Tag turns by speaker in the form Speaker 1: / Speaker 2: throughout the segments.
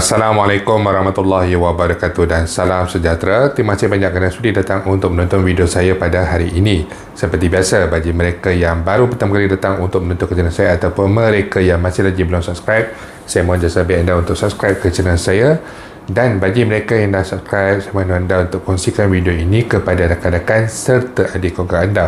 Speaker 1: Assalamualaikum warahmatullahi wabarakatuh dan salam sejahtera. Terima kasih banyak kerana sudi datang untuk menonton video saya pada hari ini. Seperti biasa, bagi mereka yang baru pertama kali datang untuk menonton channel saya ataupun mereka yang masih lagi belum subscribe, saya mohon jasa baik anda untuk subscribe ke channel saya. Dan bagi mereka yang dah subscribe, saya mohon anda untuk kongsikan video ini kepada rakan-rakan serta adik keluarga anda.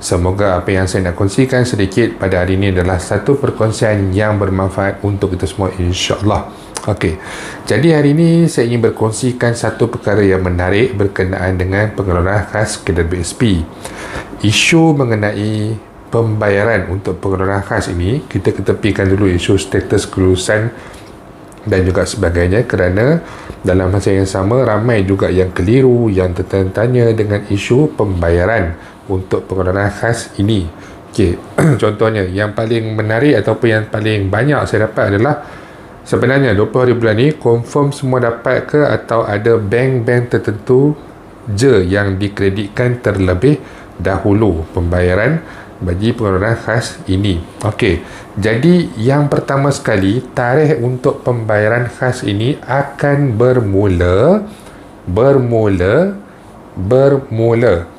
Speaker 1: Semoga apa yang saya nak kongsikan sedikit pada hari ini adalah satu perkongsian yang bermanfaat untuk kita semua, insya-Allah. Okey, jadi hari ini saya ingin berkongsikan satu perkara yang menarik berkenaan dengan pengeluaran khas kedai BSP. Isu mengenai pembayaran untuk pengeluaran khas ini, kita ketepikan dulu isu status kelulusan dan juga sebagainya, kerana dalam masa yang sama ramai juga yang keliru, yang tertanya dengan isu pembayaran untuk pengeluaran khas ini. Okey, contohnya yang paling menarik ataupun yang paling banyak saya dapat adalah sebenarnya 20 hari bulan ni confirm semua dapat ke, atau ada bank-bank tertentu je yang dikreditkan terlebih dahulu pembayaran bagi pengeluaran khas ini. Okey, jadi yang pertama sekali, tarikh untuk pembayaran khas ini akan bermula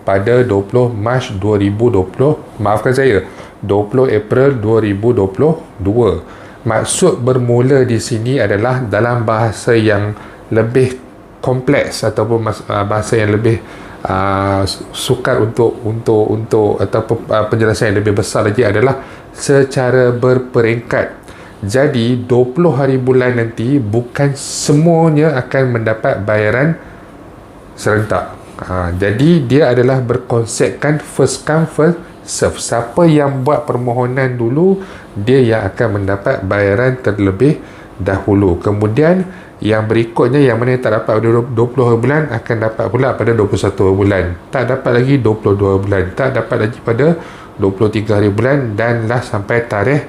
Speaker 1: pada 20 Mac 2020, maafkan saya, 20 April 2022. Maksud bermula di sini adalah dalam bahasa yang lebih kompleks ataupun bahasa yang lebih sukar untuk ataupun penjelasan yang lebih besar lagi adalah secara berperingkat. Jadi 20 hari bulan nanti bukan semuanya akan mendapat bayaran serentak. Jadi dia adalah berkonsepkan first come first serve. Siapa yang buat permohonan dulu, dia yang akan mendapat bayaran terlebih dahulu. Kemudian yang berikutnya, yang mana yang tak dapat pada 20 bulan akan dapat pula pada 21 bulan, tak dapat lagi 22 bulan, tak dapat lagi pada 23 hari bulan, dan lah sampai tarikh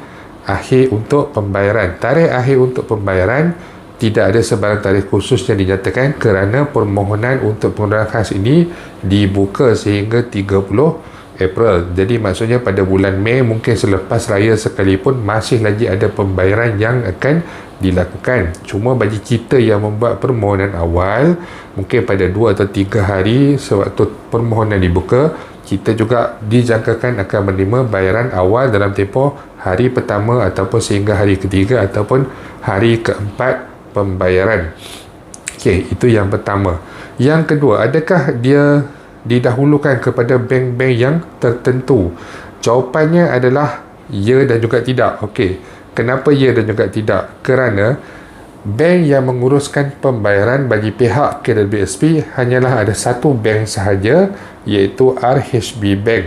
Speaker 1: akhir untuk pembayaran. Tarikh akhir untuk pembayaran tidak ada sebarang tarikh khusus yang dinyatakan, kerana permohonan untuk pengeluaran khas ini dibuka sehingga 30 April. Jadi maksudnya pada bulan Mei, mungkin selepas raya sekalipun, masih lagi ada pembayaran yang akan dilakukan. Cuma bagi kita yang membuat permohonan awal, mungkin pada 2 atau 3 hari sewaktu permohonan dibuka, kita juga dijangkakan akan menerima bayaran awal dalam tempoh hari pertama ataupun sehingga hari ketiga ataupun hari keempat pembayaran. Okey, itu yang pertama. Yang kedua, adakah dia didahulukan kepada bank-bank yang tertentu? Jawapannya adalah ya dan juga tidak. Okey, kenapa ya dan juga tidak? Kerana bank yang menguruskan pembayaran bagi pihak KDBSP hanyalah ada satu bank sahaja, iaitu RHB Bank.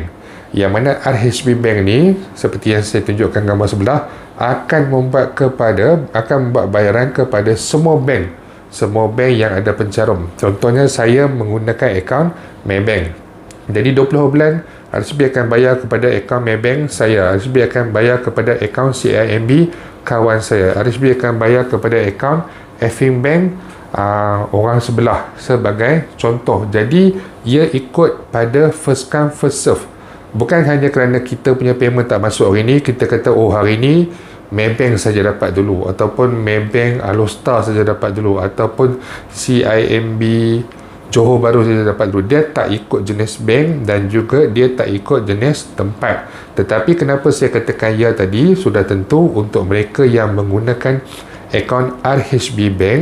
Speaker 1: Yang mana RHB Bank ni, seperti yang saya tunjukkan gambar sebelah, akan membuat bayaran kepada semua bank yang ada pencarum. Contohnya saya menggunakan akaun Maybank. Jadi 20 bulan RHB akan bayar kepada akaun Maybank saya, RHB akan bayar kepada akaun CIMB kawan saya, RHB akan bayar kepada akaun Affinbank orang sebelah, sebagai contoh. Jadi ia ikut pada first come first serve. Bukan hanya kerana kita punya payment tak masuk hari ni, kita kata oh hari ni Maybank saja dapat dulu, ataupun Maybank Alostar saja dapat dulu, ataupun CIMB Johor Bahru saja dapat dulu. Dia tak ikut jenis bank dan juga dia tak ikut jenis tempat. Tetapi kenapa saya katakan ya tadi, sudah tentu untuk mereka yang menggunakan akaun RHB Bank,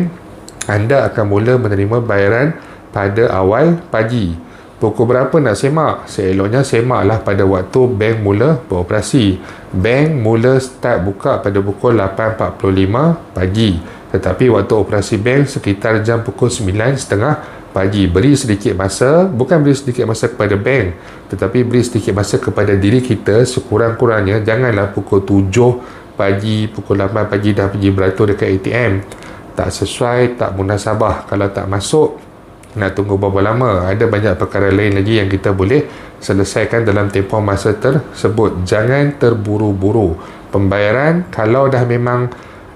Speaker 1: anda akan mula menerima bayaran pada awal pagi. Pukul berapa nak semak? Seeloknya semaklah pada waktu bank mula beroperasi. Bank mula start buka pada pukul 8.45 pagi. Tetapi waktu operasi bank sekitar jam pukul 9.30 pagi. Beri sedikit masa, bukan beri sedikit masa kepada bank, tetapi beri sedikit masa kepada diri kita. Sekurang-kurangnya janganlah pukul 7 pagi, pukul 8 pagi dah pergi beratur dekat ATM. Tak sesuai, tak munasabah. Kalau tak masuk, nak tunggu berapa lama? Ada banyak perkara lain lagi yang kita boleh selesaikan dalam tempoh masa tersebut. Jangan terburu-buru. Pembayaran, kalau dah memang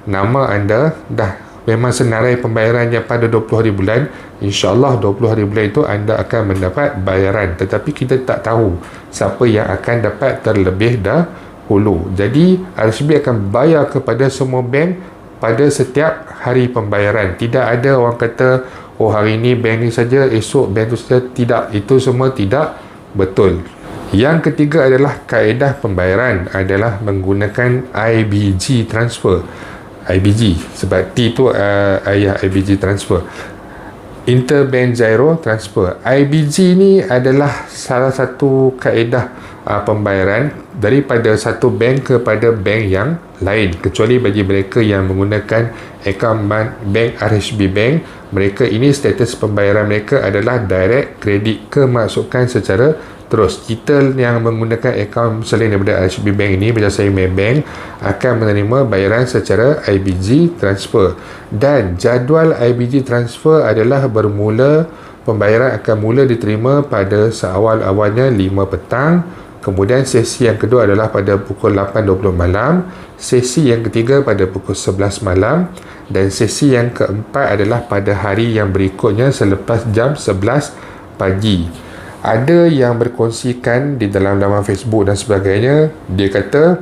Speaker 1: nama anda dah memang senarai pembayarannya pada 20 hari bulan, insya-Allah 20 hari bulan itu anda akan mendapat bayaran. Tetapi kita tak tahu siapa yang akan dapat terlebih dahulu. Jadi RHB akan bayar kepada semua bank pada setiap hari pembayaran. Tidak ada orang kata, oh hari ini bank ni saja, esok bank tu saja. Tidak, itu semua tidak betul. Yang ketiga adalah kaedah pembayaran adalah menggunakan IBG transfer. IBG, sebab T tu ayah IBG transfer. Interbank Gyro Transfer. IBG ni adalah salah satu kaedah pembayaran daripada satu bank kepada bank yang lain, kecuali bagi mereka yang menggunakan akaun bank RHB Bank. Mereka ini status pembayaran mereka adalah direct kredit kemasukan secara terus. Kita yang menggunakan akaun selain daripada RHB Bank ini, macam saya Maybank, akan menerima bayaran secara IBG transfer. Dan jadual IBG transfer adalah bermula, pembayaran akan mula diterima pada seawal-awalnya 5 petang. Kemudian sesi yang kedua adalah pada pukul 8.20 malam, sesi yang ketiga pada pukul 11 malam, dan sesi yang keempat adalah pada hari yang berikutnya selepas jam 11 pagi. Ada yang berkongsikan di dalam laman Facebook dan sebagainya, dia kata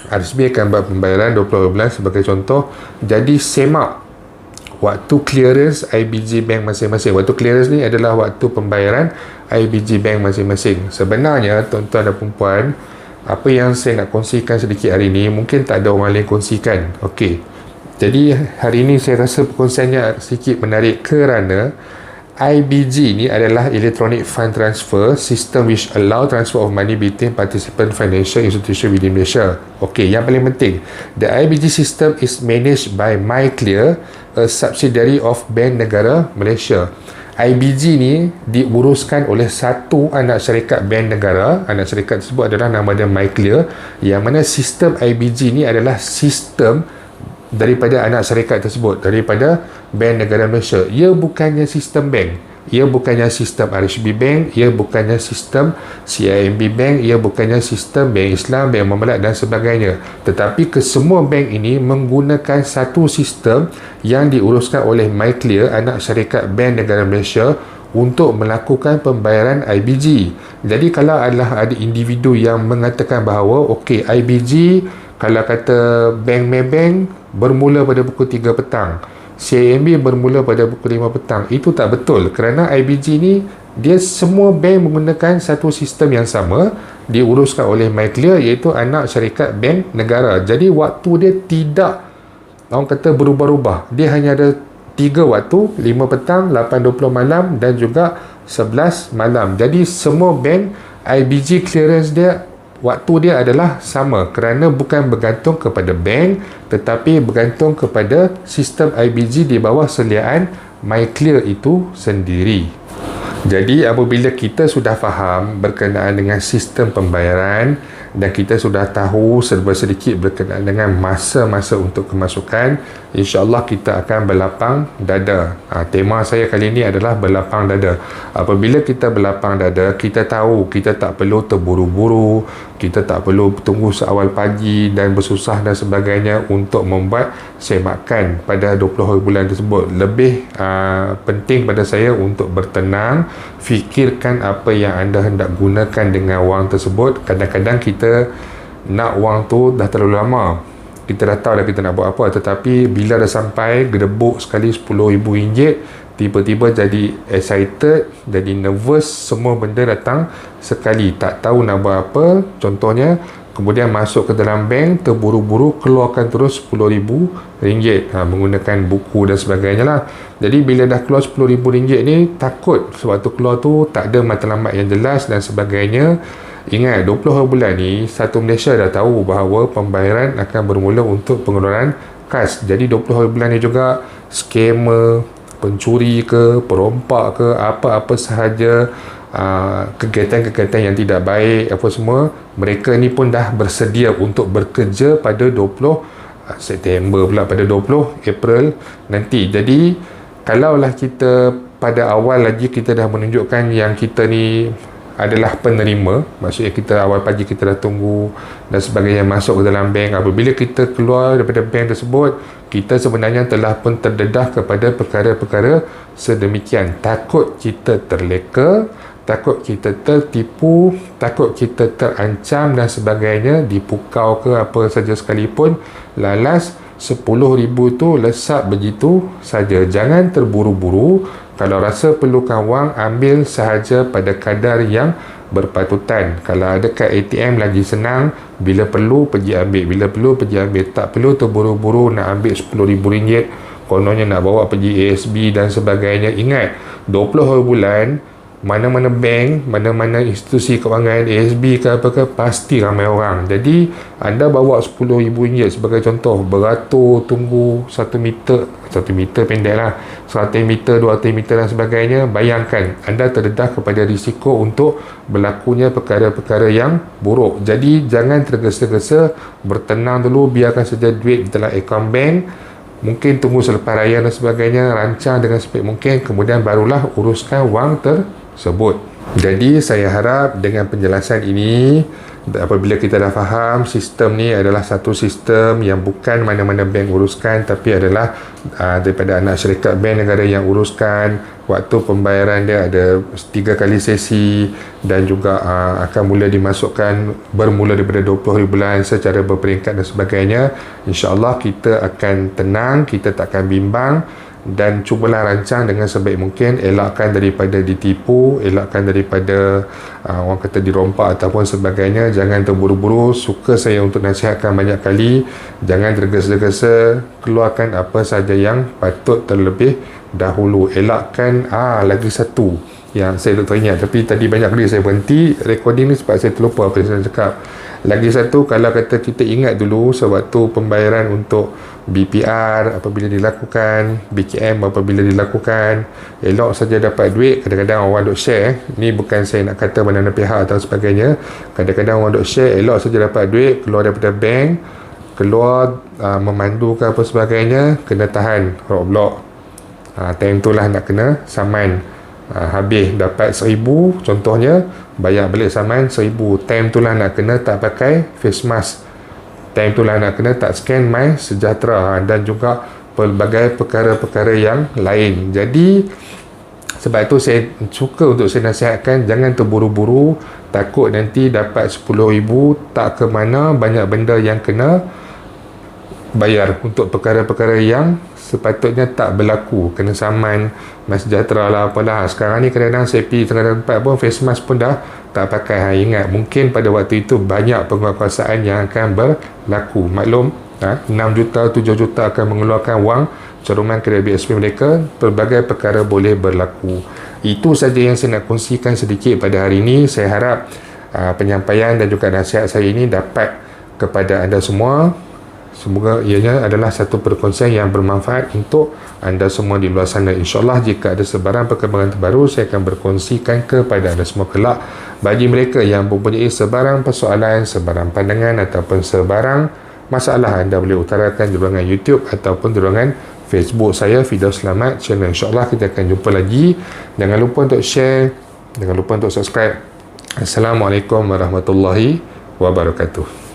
Speaker 1: RSB akan buat pembayaran 20 bulan sebagai contoh, jadi semak waktu clearance IBG Bank masing-masing. Waktu clearance ni adalah waktu pembayaran IBG Bank masing-masing. Sebenarnya tuan-tuan dan puan-puan, apa yang saya nak kongsikan sedikit hari ni mungkin tak ada orang lain kongsikan. Okey, jadi hari ni saya rasa perkongsiannya sedikit menarik kerana IBG ni adalah Electronic Fund Transfer System which allow transfer of money between participant financial institution within Malaysia. Okey, yang paling penting, the IBG system is managed by MyClear, a subsidiary of Bank Negara Malaysia. IBG ni diuruskan oleh satu anak syarikat Bank Negara. Anak syarikat tersebut adalah nama dia MyClear, yang mana sistem IBG ni adalah sistem daripada anak syarikat tersebut, daripada Bank Negara Malaysia. Ia bukannya sistem bank, ia bukannya sistem RHB Bank, ia bukannya sistem CIMB Bank, ia bukannya sistem Bank Islam, Bank Muamalat dan sebagainya. Tetapi kesemua bank ini menggunakan satu sistem yang diuruskan oleh MyClear, anak syarikat Bank Negara Malaysia, untuk melakukan pembayaran IBG. Jadi kalau adalah ada individu yang mengatakan bahawa okey, IBG kalau kata Bank Maybank bermula pada pukul 3 petang, CIMB bermula pada pukul 5 petang, itu tak betul, kerana IBG ni dia semua bank menggunakan satu sistem yang sama, diuruskan oleh MyClear, iaitu anak syarikat Bank Negara. Jadi waktu dia tidak, orang kata, berubah-ubah. Dia hanya ada 3 waktu, 5 petang, 8.20 malam dan juga 11 malam. Jadi semua bank IBG clearance dia, waktu dia adalah sama, kerana bukan bergantung kepada bank tetapi bergantung kepada sistem IBG di bawah seliaan MyClear itu sendiri. Jadi apabila kita sudah faham berkenaan dengan sistem pembayaran dan kita sudah tahu serba sedikit berkenaan dengan masa-masa untuk kemasukan, insya-Allah kita akan berlapang dada. Tema saya kali ini adalah berlapang dada. Apabila kita berlapang dada, kita tahu kita tak perlu terburu-buru, kita tak perlu tunggu seawal pagi dan bersusah dan sebagainya untuk membuat semakan pada 20 hari bulan tersebut. Lebih penting pada saya untuk bertenang, fikirkan apa yang anda hendak gunakan dengan wang tersebut. Kadang-kadang kita nak wang tu dah terlalu lama, kita dah tahu dah kita nak buat apa, tetapi bila dah sampai gedebuk sekali RM10,000, tiba-tiba jadi excited, jadi nervous, semua benda datang sekali, tak tahu nak buat apa. Contohnya, kemudian masuk ke dalam bank, terburu-buru keluarkan terus RM10,000 menggunakan buku dan sebagainya lah. Jadi bila dah keluar RM10,000 ni, takut sewaktu keluar tu tak ada matlamat yang jelas dan sebagainya. Ingat, 20 hari bulan ni satu Malaysia dah tahu bahawa pembayaran akan bermula untuk pengeluaran kas. Jadi 20 hari bulan ni juga scammer, pencuri ke, perompak ke, apa-apa sahaja kegiatan-kegiatan yang tidak baik apa semua, mereka ni pun dah bersedia untuk bekerja pada 20 September pula, pada 20 April nanti. Jadi kalaulah kita pada awal lagi kita dah menunjukkan yang kita ni adalah penerima, maksudnya kita awal pagi kita dah tunggu dan sebagainya masuk ke dalam bank, apabila kita keluar daripada bank tersebut, kita sebenarnya telah pun terdedah kepada perkara-perkara sedemikian. Takut kita terleka, takut kita tertipu, takut kita terancam dan sebagainya, dipukau ke apa saja sekalipun, lalas 10,000 tu lesap begitu saja. Jangan terburu-buru. Kalau rasa perlukan wang, ambil sahaja pada kadar yang berpatutan. Kalau ada kad ATM lagi senang, bila perlu pergi ambil, bila perlu pergi ambil. Tak perlu terburu-buru nak ambil RM10,000, kononnya nak bawa pergi ASB dan sebagainya. Ingat, 20 hari bulan, mana-mana bank, mana-mana institusi kewangan, ASB ke apa ke, pasti ramai orang. Jadi anda bawa RM10,000 sebagai contoh, beratur tunggu 1 meter pendek lah, 100 meter, 200 meter dan sebagainya. Bayangkan anda terdedah kepada risiko untuk berlakunya perkara-perkara yang buruk. Jadi jangan tergesa-gesa, bertenang dulu, biarkan saja duit dalam akaun bank. Mungkin tunggu selepas raya dan sebagainya, rancang dengan sebaik mungkin, kemudian barulah uruskan wang tersebut. Jadi saya harap dengan penjelasan ini, apabila kita dah faham sistem ni adalah satu sistem yang bukan mana-mana bank uruskan, tapi adalah daripada anak syarikat bank negara yang uruskan. Waktu pembayaran dia ada 3 kali sesi dan juga akan mula dimasukkan bermula daripada 20 hari bulan secara berperingkat dan sebagainya. InsyaAllah kita akan tenang, kita tak akan bimbang, dan cubalah rancang dengan sebaik mungkin. Elakkan daripada ditipu, elakkan daripada orang kata dirompak ataupun sebagainya. Jangan terburu-buru. Suka saya untuk nasihatkan banyak kali, jangan tergesa-gesa, keluarkan apa saja yang patut terlebih dahulu. Elakkan lagi satu yang saya tak teringat, tapi tadi banyak kali saya berhenti recording ni sebab saya terlupa apa yang saya cakap. Lagi satu, kalau kata kita ingat dulu sewaktu pembayaran untuk BPR apabila dilakukan, BKM apabila dilakukan, elok saja dapat duit. Kadang-kadang orang duk share, ni bukan saya nak kata mana-mana pihak atau sebagainya. Kadang-kadang orang duk share, elok saja dapat duit, keluar daripada bank, keluar memandu ke apa sebagainya, kena tahan roadblock. Time tu lah nak kena saman. Habis dapat 1,000 contohnya, bayar balik saman 1,000. Time tu lah nak kena tak pakai face mask. Time tu lah nak kena tak scan MySejahtera, dan juga pelbagai perkara-perkara yang lain. Jadi sebab itu saya suka untuk saya nasihatkan, jangan terburu-buru. Takut nanti dapat 10,000 tak ke mana, banyak benda yang kena bayar untuk perkara-perkara yang sepatutnya tak berlaku, kena saman MySejahtera lah apalah. Sekarang ni kadang-kadang saya pergi tengah tempat pun face mask pun dah tak pakai. Ingat, mungkin pada waktu itu banyak penguasaan yang akan berlaku. Maklum 6 juta, 7 juta akan mengeluarkan wang caruman kredit BSP mereka. Pelbagai perkara boleh berlaku. Itu saja yang saya nak kongsikan sedikit pada hari ini. Saya harap penyampaian dan juga nasihat saya ini dapat kepada anda semua. Semoga ianya adalah satu perkongsian yang bermanfaat untuk anda semua di luar sana. InsyaAllah jika ada sebarang perkembangan terbaru, saya akan berkongsikan kepada anda semua kelak. Bagi mereka yang mempunyai sebarang persoalan, sebarang pandangan ataupun sebarang masalah, anda boleh utarakan di ruangan YouTube ataupun di ruangan Facebook saya, Firdaus Selamat Channel. InsyaAllah kita akan jumpa lagi. Jangan lupa untuk share, jangan lupa untuk subscribe. Assalamualaikum warahmatullahi wabarakatuh.